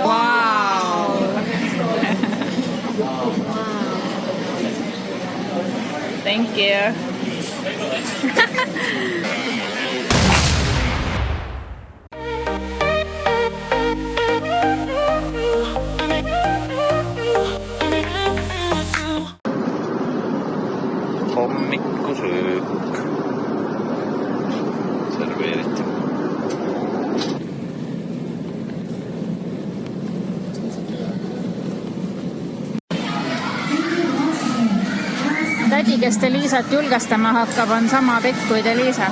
Wow. Thank you. Hommikusöök serveeriti. Tädi, kes Eliisat julgestama hakkab, on sama pikk kui Eliisa.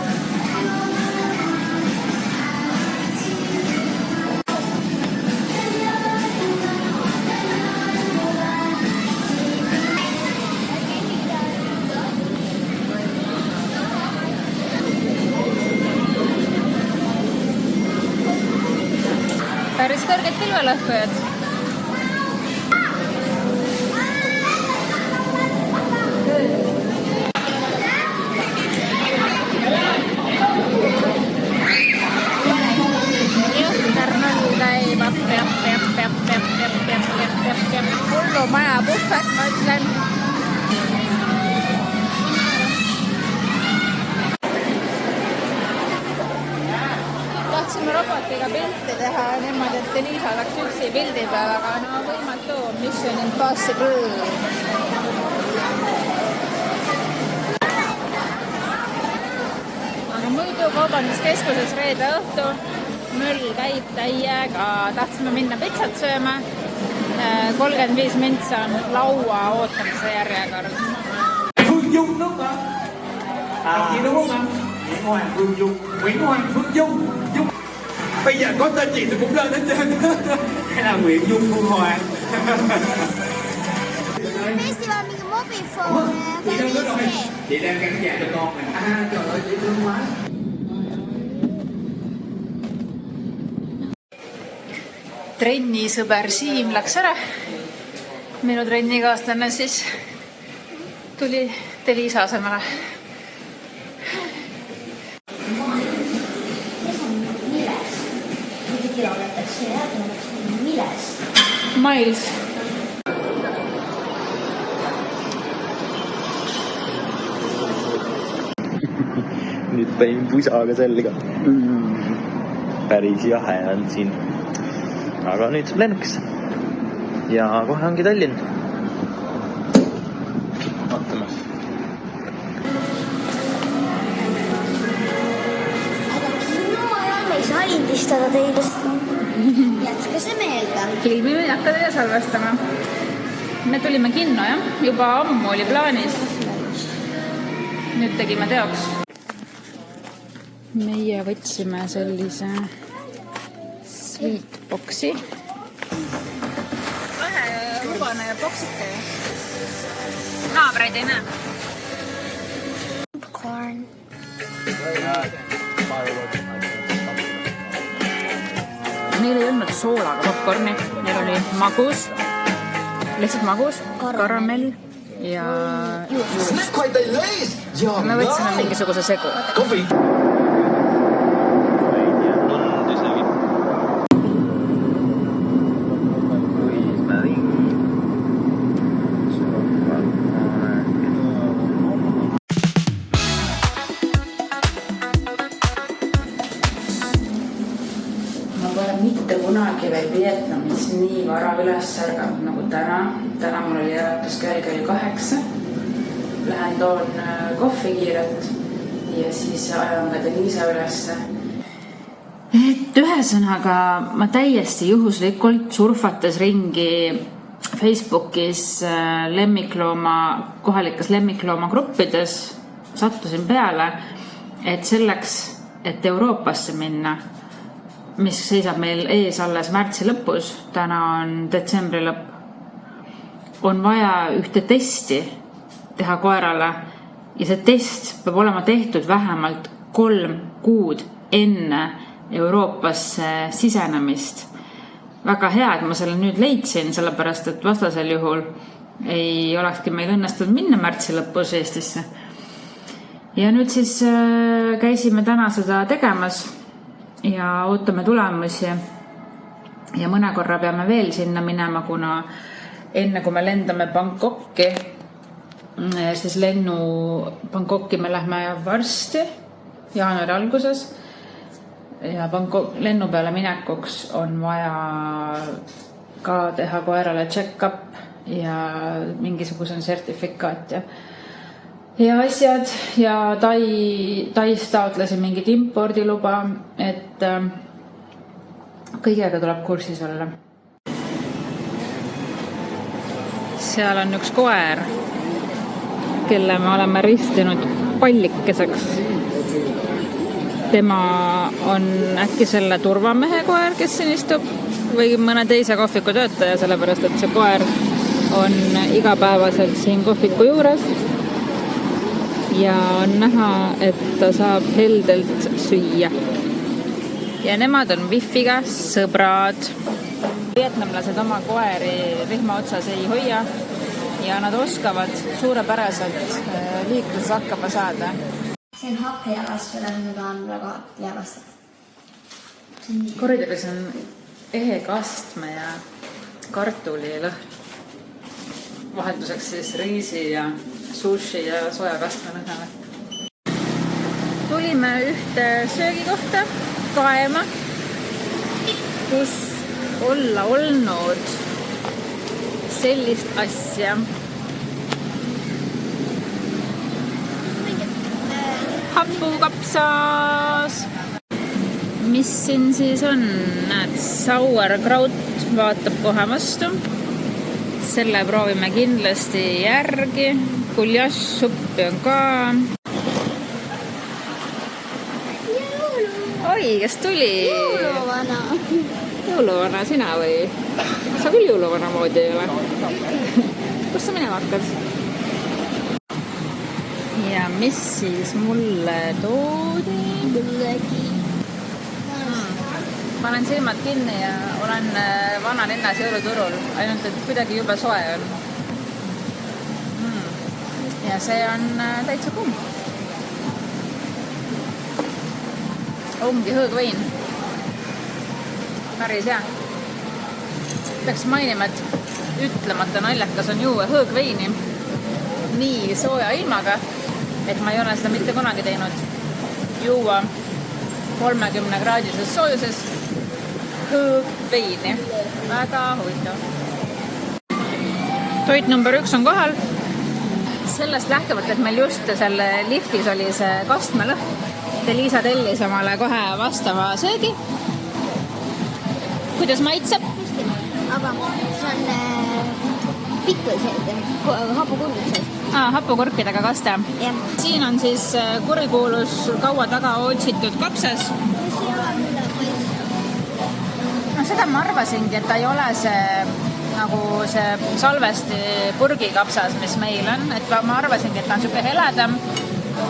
Päris kõrged pilvelõhkujad. Hullumaja puhvet, ma ütlen. Tahtsime robotiga pilti teha niimoodi, et Eliisa oleks üksi pildi peal, aga no võimatu. Mission impossible. Aga muidu kaubanduskeskuses reede õhtu möll käib täiega. Tahtsime minna pitsat sööma. 35 mintsa on laua ootamise järjekord. Phương Dung đúng không? Đồng chí đúng không anh? Nguyễn Hoàng Phương Dung. Nguyễn Hoàng Phương Dung. Bây giờ có tên chị thì cũng lên đến trên. Hay là Nguyễn Dung Phương Hoàng. Festival mình có một before. Chị đang cắn dạ cho con mình. Trời ơi, dễ thương quá. Trennisõber Siim läks ära. Minu trennikaaslane siis tuli Eliisa asemele. Miles. Nüüd panin pusaga selga. Päris jahe on siin. Aga nüüd saab lennukisse. Ja kohe ongi Tallinn. Vaatame. Aga kino ajal ei saa lindistada teile. Jätke see meelde. Filmi ei hakka teile salvestama. Me tulime kinno, jah? Juba ammu oli plaanis. Nüüd tegime teoks. Meie võtsime sellise sweetboxi. Vähe lubane boksike. Naabreid ei näe. Corn. Meil ei olnud soolaga popcorni. Meil oli magus, lihtsalt magus, karamell ja juust. Me võtsime mingisuguse segu. Mitte kunagi veel Vietnamis nii vara üles ärganud nagu täna. Täna mul oli äratus kell 8. Lähen toon kohvi kiirelt ja siis ajan ka Eliisa ülesse. Et ühesõnaga ma täiesti juhuslikult surfates ringi Facebookis kohalikes lemmiklooma gruppides sattusin peale, et selleks, et Euroopasse minna, mis seisab meil ees alles märtsi lõpus, täna on detsembri lõpp, on vaja ühte testi teha koerale ja see test peab olema tehtud vähemalt 3 kuud enne Euroopasse sisenemist. Väga hea, et ma selle nüüd leidsin, sellepärast, et vastasel juhul ei olekski meil õnnestunud minna märtsi lõpus Eestisse. Ja nüüd siis käisime täna seda tegemas ja ootame tulemusi. ja mõne korra peame veel sinna minema, kuna enne kui me lendame Bangkoki, siis Bangkoki me lähme varsti, jaanuari alguses. Ja lennu peale minekuks on vaja ka teha koerale check-up ja mingisuguse sertifikaat ja asjad. Ja Tais taotlesin mingit impordiluba, et kõigega tuleb kursis olla. Seal on üks koer, kelle me oleme ristinud pallikeseks. Tema on äkki selle turvamehe koer, kes siin istub, või mõne teise kohviku töötaja, sellepärast et see koer on igapäevaselt siin kohviku juures. Ja on näha, et ta saab heldelt süüa. Ja nemad on Wifiga sõbrad. Vietnamlased oma koeri rihma otsas ei hoia ja nad oskavad suurepäraselt liikluses hakkama saada. See on hakkejagast, nüüd on väga jagastatud. Koridoris on ehe kastme ja kartulilõhn. Vahelduseks siis riisi ja sushi ja sojakastme lõhnale. Tulime ühte söögikohta kaema, kus olla olnud sellist asja. Hapukapsas. Mis siin siis on? Näed, sauerkraut vaatab kohe vastu. Selle proovime kindlasti järgi. Gulašsuppi on ka. Oi, kes tuli? Jõuluvana. Jõuluvana sina või? Sa küll jõuluvana moodi ei ole. Kus sa minema hakkad? Ja mis siis mulle toodi? Panen silmad kinni ja olen vanalinnas jõuluturul, ainult et kuidagi jube soe on. Ja see on täitsa kuum. Ongi hõõgvein. Päris hea. Peaks mainima, et ütlemata naljakas on juua hõõgveini nii sooja ilmaga, et ma ei ole seda mitte kunagi teinud. Juua 30-kraadises soojuses hõõgveini. Väga huvitav. Toit number 1 on kohal. Sellest lähtuvalt, et meil just selle liftis oli see kastmelõhn. Liisa tellis omale kohe vastava söögi. Kuidas maitseb? Aga see on pikkused, hapukurkid. Hapukurkidega kaste. Ja. Siin on siis kurikuulus kaua taga otsitud kapsas. No seda ma arvasingi, et ta ei ole nagu see salvesti purgikapsas, mis meil on. Et ma arvasingi, et ta on selline heledam,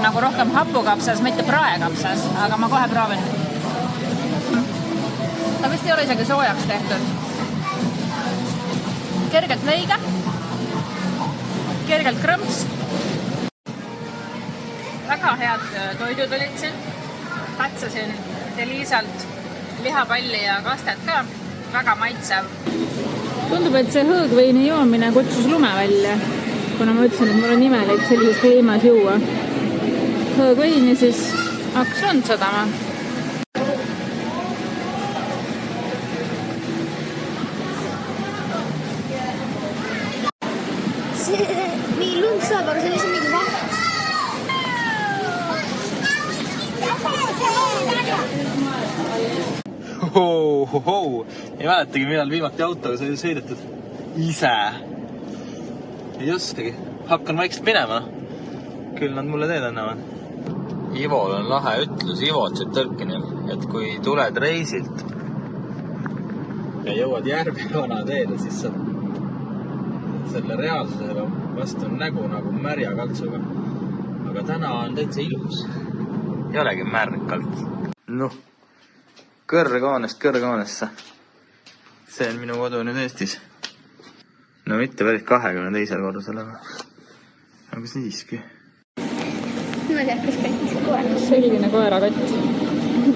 nagu rohkem hapukapsas, mitte praekapsas, aga ma kohe proovin. Ta vist ei ole isegi soojaks tehtud. Kergelt leige, kergelt krõmps. Väga head toidud olid siin. Katsasin Liisalt lihapalli ja kastet ka. Väga maitsev. Tundub, et see hõõgveini joomine kutsus lume välja, kuna ma ütlesin, et mul on imelik sellises kliimas juua. Hõõgveini siis hakkas lund sadama. Mingi lund saab, aga see oli mingi vaht. Ei mäletagi, millal viimati autoga sai sõidetud. Ise. Ei oskagi. Hakkan vaikselt minema. Küll nad mulle teed annavad. Ivol on lahe ütlus Ivotsit tõlkinil, et kui tuled reisilt ja jõuad Järvevana teele, siis saad selle reaalsusele vastu nägu nagu märja kaltsuga. Aga täna on täitsa ilus. Ei olegi märkalt. Noh, kõrghoonest kõrghoonesse. See on minu kodu nüüd Eestis. No mitte päris 22. korrusel, aga siiski. Ma tead, kas kott koer. Selline koerakott.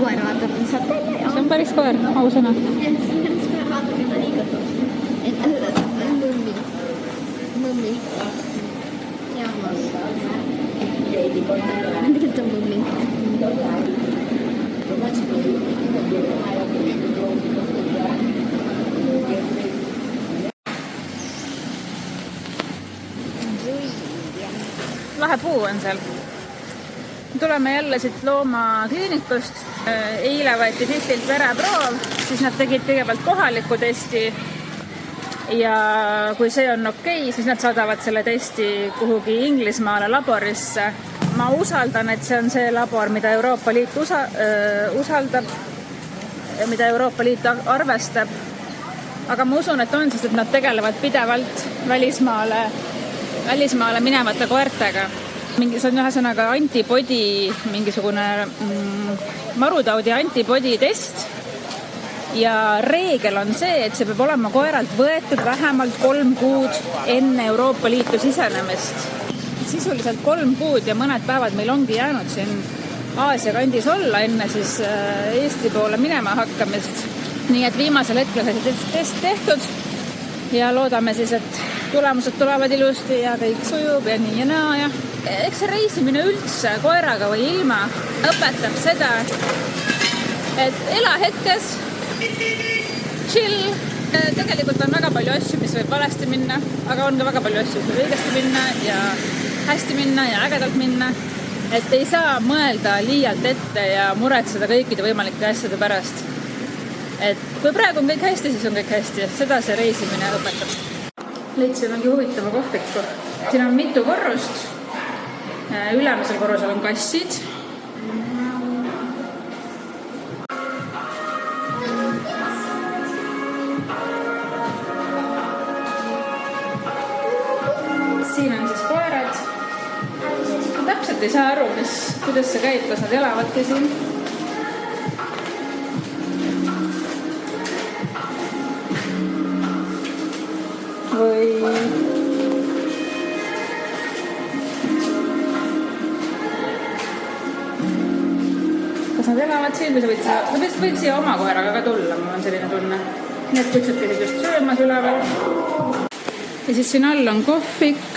Koer vaatab, mis saab välja. See on päris koer, ausõna. Ja see on päris koer vaatab. lahe puu on seal. Tuleme jälle siit loomakliinikust. Eile võeti Fifilt vereproov, siis nad tegid kõigepealt kohaliku testi ja kui see on okei, siis nad saadavad selle testi kuhugi Inglismaale laborisse. Ma usaldan, et see on see labor, mida Euroopa Liit usaldab, mida Euroopa Liit arvestab. Aga ma usun, et on, sest et nad tegelevad pidevalt välismaale minevate koertega. See on ühesõnaga antipodi, mingisugune marutaudi antipodi test ja reegel on see, et see peab olema koeralt võetud vähemalt 3 kuud enne Euroopa Liitu sisenemist. Sisuliselt 3 kuud ja mõned päevad meil ongi jäänud siin Aasia kandis olla enne siis Eesti poole minema hakkamist. Nii et viimasel hetkel see test tehtud ja loodame siis, et tulemused tulevad ilusti ja kõik sujub ja nii ja naa ja eks see reisimine üldse koeraga või ilma õpetab seda, et ela hetkes, chill. Tegelikult on väga palju asju, mis võib valesti minna, aga on ka väga palju asju, mis võib õigesti minna ja hästi minna ja ägedalt minna. Et ei saa mõelda liialt ette ja muretseda kõikide võimalike asjade pärast. Et kui praegu on kõik hästi, siis on kõik hästi. Seda see reisimine õpetab. Leidsimegi huvitava kohviku. Siin on mitu korrust. Ülemisel korrusel on kassid. Siin on siis koerad. Ma täpselt ei saa aru, kuidas see käib, kas nad elavadki siin. Või kas nad elavad siin või sa võid siia oma koeraga ka tulla, mul on selline tunne. Need kutsud käisid just söömas üleval. Ja siis siin all on kohvik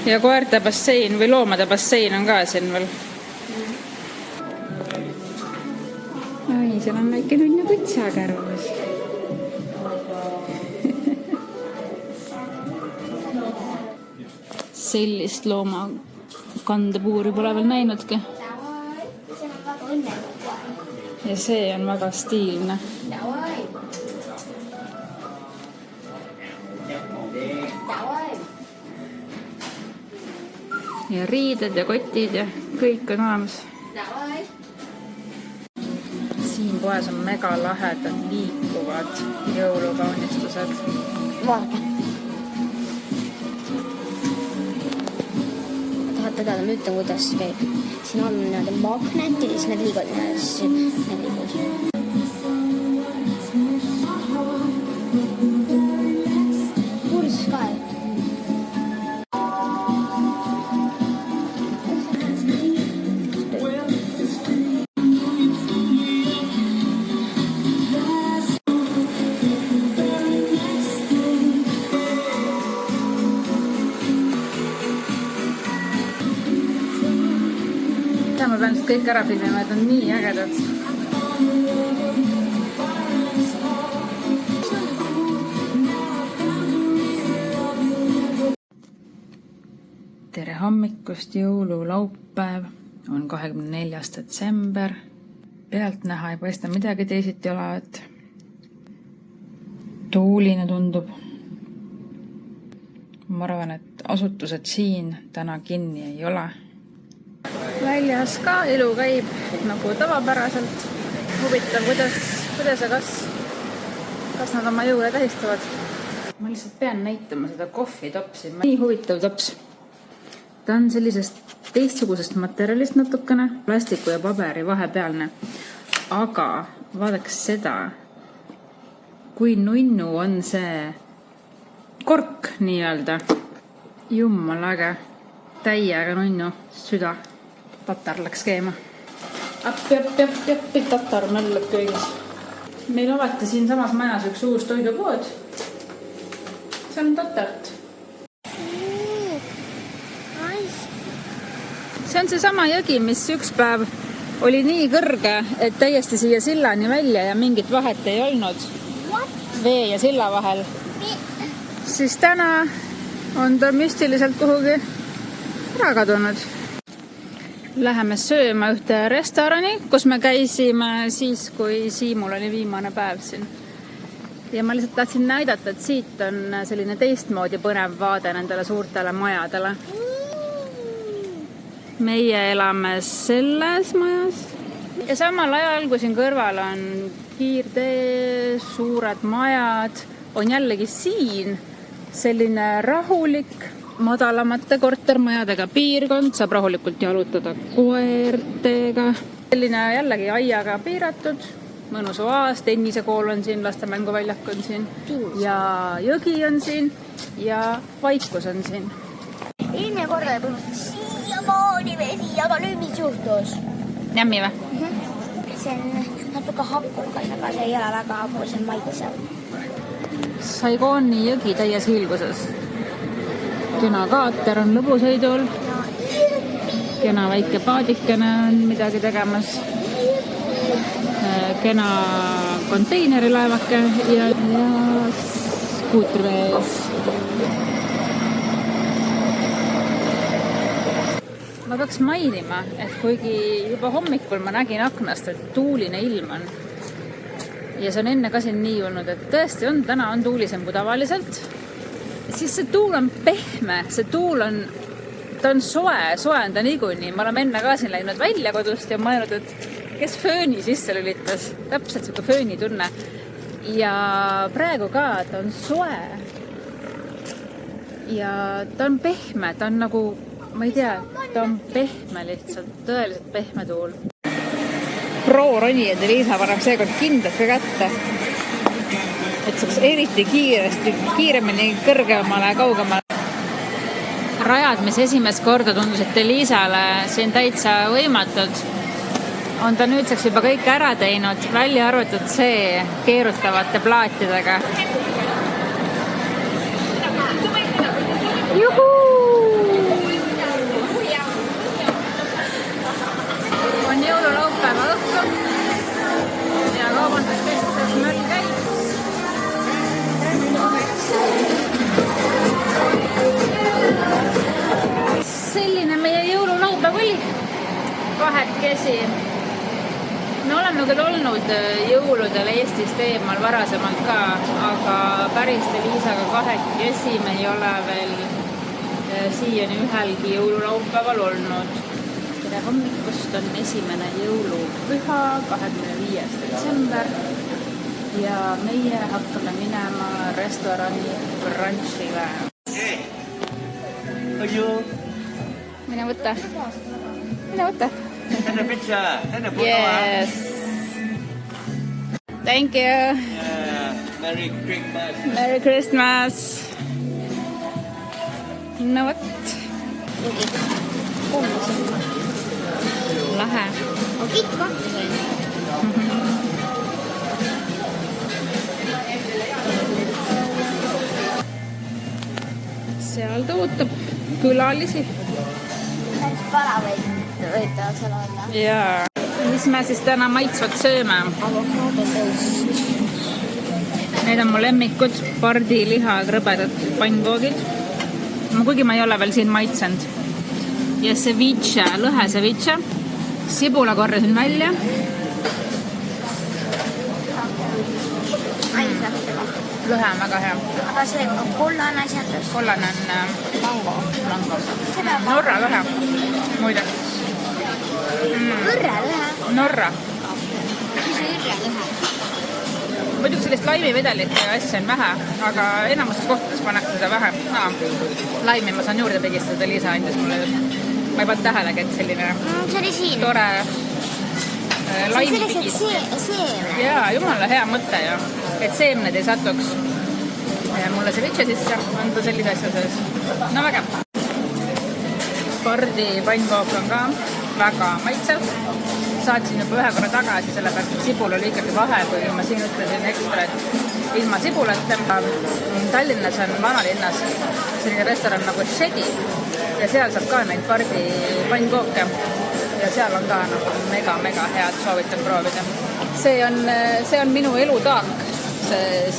ja koerte bassein või loomade bassein on ka siin veel. Ai, seal on väike nunnu kutsakärvus. Sellist looma kandepuuri pole veel näinudki. Ja see on väga stiilne. Ja riided ja kotid ja kõik on olemas. Siin poes on mega lahedad liikuvad jõulukaunistused. Vaata. Tahate teada, ma ütlen, kuidas see käib. Siin on need magnetid ja siis need liigud. Puurisus ka. Ma pean siis kõik ära filmima, et on nii ägedad. Tere hommikust, jõululaupäev on 24. detsember. Pealt näha ei paista midagi teisiti olevat. Tuuline tundub. Ma arvan, et asutused siin täna kinni ei ole. Väljas ka elu käib nagu tavapäraselt. Huvitav, kuidas ja kas nad oma jõule tähistavad. Ma lihtsalt pean näitama seda kohvitopsi. Nii huvitav tops. Ta on sellisest teistsugusest materjalist natukene, plastiku ja paberi vahepealne. Aga vaadaks seda, kui nunnu on see kork nii-öelda. Jummala äge. Täiega nunnu süda. Tatar läks keema. Appi, tatar möllab kõigis. Meil avati siin samas majas üks uus toidupood. See on tatart. See on see sama jõgi, mis üks päev oli nii kõrge, et täiesti siia sillani välja ja mingit vahet ei olnud vee ja silla vahel. Siis täna on ta müstiliselt kuhugi ära kadunud. Läheme sööma ühte restorani, kus me käisime siis, kui Siimul oli viimane päev siin. Ja ma lihtsalt tahtsin näidata, et siit on selline teistmoodi põnev vaade nendele suurtele majadele. Meie elame selles majas. Ja samal ajal, kui siin kõrval on kiirtee, suured majad, on jällegi siin selline rahulik, madalamate kortermajadega piirkond, saab rahulikult jalutada koertega. Selline jällegi aiaga piiratud, mõnus oaas, tennisekool on siin, laste mänguväljak on siin ja jõgi on siin ja vaikus on siin. Eelmine korda ei tulnud siiamaani vesi, aga nüüd mis juhtus? Jämmi või? See on natuke hapukas, aga see ei ole väga hapu, see on maitsev. Saigooni jõgi täies hiilguses. Kena kaater on lõbusõidul. Kena väike paadikene on midagi tegemas. Kena konteinerilaevake ja skuutrimees. Ma peaks mainima, et kuigi juba hommikul ma nägin aknast, et tuuline ilm on. Ja see on enne ka siin nii olnud, et tõesti on, täna on tuulisem kui tavaliselt. Siis see tuul on pehme, see tuul on, ta on soe on ta niikuinii. Ma oleme enne ka siin läinud välja kodust ja mõelnud, et kes fööni sisse lülitas. Täpselt selline fööni tunne. Ja praegu ka, ta on soe. Ja ta on pehme, ta on nagu, ma ei tea, ta on pehme lihtsalt, tõeliselt pehme tuul. Pro-ronijad Liisa paneb seekord kindlalt ka kätte, et saaks eriti kiiremini kõrgemale, kaugemale. Rajad, mis esimest korda tundusid Liisale siin täitsa võimatud, on ta nüüdseks juba kõik ära teinud, välja arvatud see keerutavate plaatidega. Juhuu! On jõululaupäeva õhtu ja kaubanduskeskuses möll käib. Selline meie jõululaupäev oli kahekesi. Me oleme küll olnud jõuludel Eestist eemal varasemalt ka, aga päris Liisaga kahekesi me ei ole veel siiani ühelgi jõululaupäeval olnud. Tere hommikust on esimene jõulupüha, 25. detsember ja meie hakkame minema restorani brunchile. Mine võtta. Take a picture, take a photo. Yes. Thank you. Yeah. Merry Christmas. Merry Christmas. No vot. Lahe. On kõik kaks. Seal ta ootab külalisi. Päris para võita seal olla. Jaa. Mis me siis täna maitsvat sööme? Avokaadotõust. Need on mu lemmikud, pardiliha krõbedad pannkoogid. Kuigi ma ei ole veel siin maitsenud. Ja ceviche, lõhe ceviche. Sibula korrasin välja. Lõhe on väga hea. Aga see kollane asjandus. Kollane on mango. Seda Norra lõhe. Muide. Õrre lõhe. Norra. Mis see õrre lõhe? Muidugi sellist laimivedelit ja asja on vähe, aga enamustes kohtades pannakse seda vähe. Laimi ma saan juurde pigistada, Liisa andis mulle. Ma ei pannud tähelegi, et selline See oli siin. tore laimi Selleks, et pigistada. seemne. Jaa, jumala hea mõte ja et seemned ei satuks mulle ceviche sisse, on ta sellise asja sees. No väga. Pardi pannkook on ka väga maitsev. Saatsin juba ühe korra tagasi, sellepärast et sibul oli ikkagi vahe, kui ma siin ütlesin ekstra, et ilma sibulata. Tallinnas on vanalinnas selline restoran nagu Shedi ja seal saab ka neid pardi pannkooke ja seal on ka nagu mega head, soovitan proovida. See on minu elutaak, see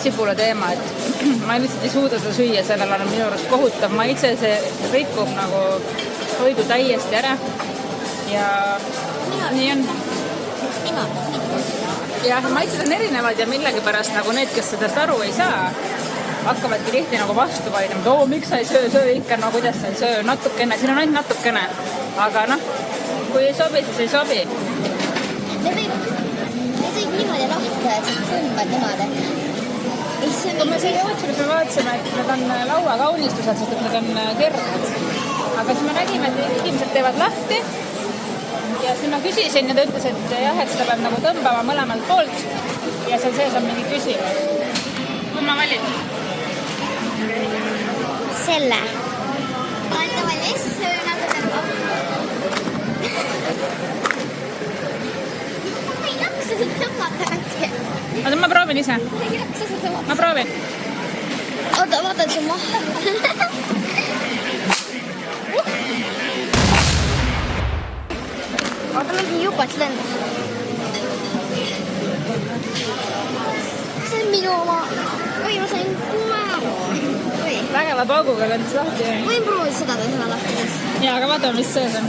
sibula teema, et ma lihtsalt ei suuda seda süüa, sellel on minu arust kohutav maitse, see rikub nagu toidu täiesti ära. Ja nii on. Jah, maitsed on erinevad ja millegipärast nagu need, kes sellest aru ei saa, hakkavadki tihti nagu vastu vaidlema, et miks sa ei söö ikka, no kuidas sa ei söö, natukene, siin on ainult natukene. Aga noh, kui ei sobi, siis ei sobi. Need võib niimoodi lahta, et sa tõmbad niimoodi. Kui me selle otsuses me vaatasime, et need on lauakaunistused, sest et need on kerged. Aga siis me nägime, et inimesed teevad lahti ja siis ma küsisin ja ta ütles, et jah, et seda peab nagu tõmbama mõlemalt poolt ja seal sees on mingi küsimus. Kui ma valin? Selle. Olete valmis? See on natuke ma ei jaksa siit tõmmata äkki. Oota, ma proovin ise. Ei jaksa siit tõmmata. Ma proovin. Oota, vaatan su maha. Oota, mingi jupats lendas. See on minu oma. Oi, ma sain kumäru. Oi. Vägeva pauguga lendas lahti. Võin proovida seda teha lahti. Jaa, aga vaatame, mis sees on.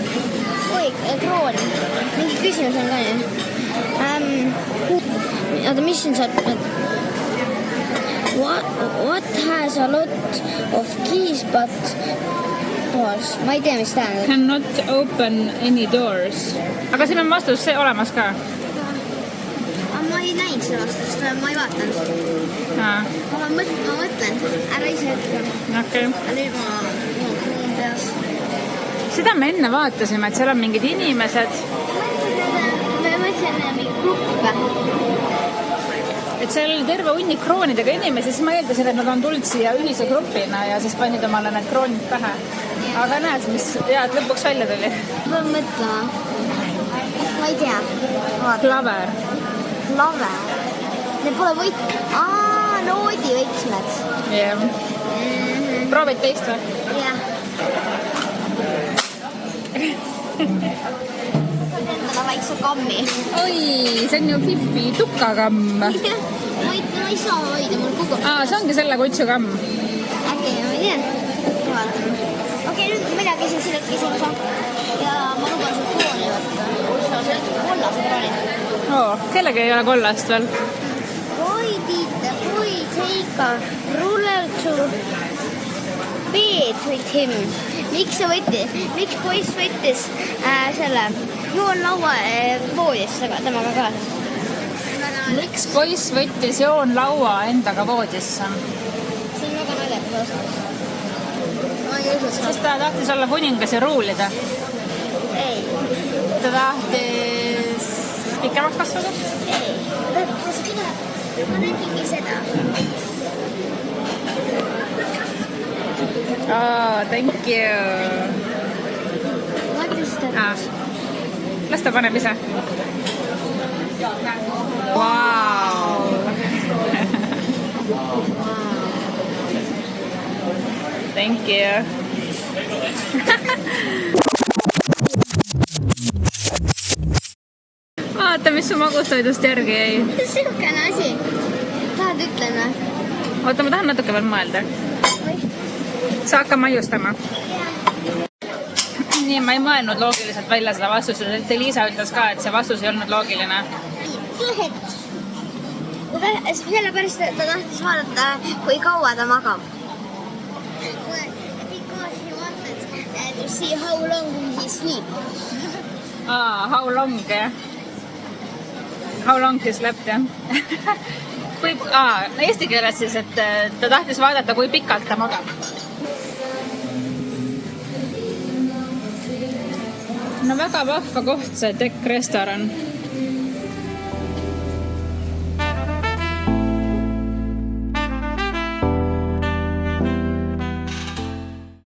Oi, kroon. Mingi küsimus on ka ju. Oota, mis on sealt? What has a lot of keys but doors? Ma ei tea, mis tähendab. Cannot open any doors. Aga siin on vastus olemas ka. Ma ei näinud seda vastust, ma ei vaatanud. Ma mõtlen, ära ise ütle. Okei. Nüüd ma peas. Seda me enne vaatasime, et seal on mingid inimesed. Me mõtlen mingi gruppe. Et seal oli terve hunnik kroonidega inimesi, siis ma eeldasin, et nad on tulnud siia ühise grupina ja siis panid omale need kroonid pähe. Aga näed, mis et lõpuks välja tuli. Ma pean mõtlema. Ma ei tea. Klaver. Klaver. Need pole noodi võtsmed. Yeah. Proovid teist või? Jah. Endale väikse kammi. Oi, see on ju Fifi tukakamm. Ma ei saa hoida, mul kukub. See ongi selle kutsukamm. Äkki, ma ei tea. Vaatame. Okei, nüüd mina käisin selle küsimuse. Ja ma luban sul krooni võtta. Sa oled kollase krooni. Kellegi ei ole kollast veel. Why did the boy take a ruler to bed with him? Miks poiss võttis selle joonlaua voodisse temaga kaasa? Miks poiss võttis joonlaua endaga voodisse? See on väga naljakas vastus. Ma ei usu seda. Sest ta tahtis olla kuningas ja ruulida. Ei. Ta tahtis pikemaks kasvada? Ei. Ma nägingi seda. Thank you. What is that? Las ta paneb ise. Wow. Thank you. Vaata, mis su magustoidust järgi jäi. Sihukene asi. Tahad ütlema? Oota, ma tahan natuke veel mõelda. Sa hakka maiustama. Nii, ma ei mõelnud loogiliselt välja seda vastust. Liisa ütles ka, et see vastus ei olnud loogiline. Lehet. Sellepärast ta tahtis vaadata, kui kaua ta magab. Because he wanted to see how long he sleep. How long, jah? How long he slept, jah? Eesti keeles siis, et ta tahtis vaadata, kui pikalt ta magab. No väga vahva koht, see Tech restoran.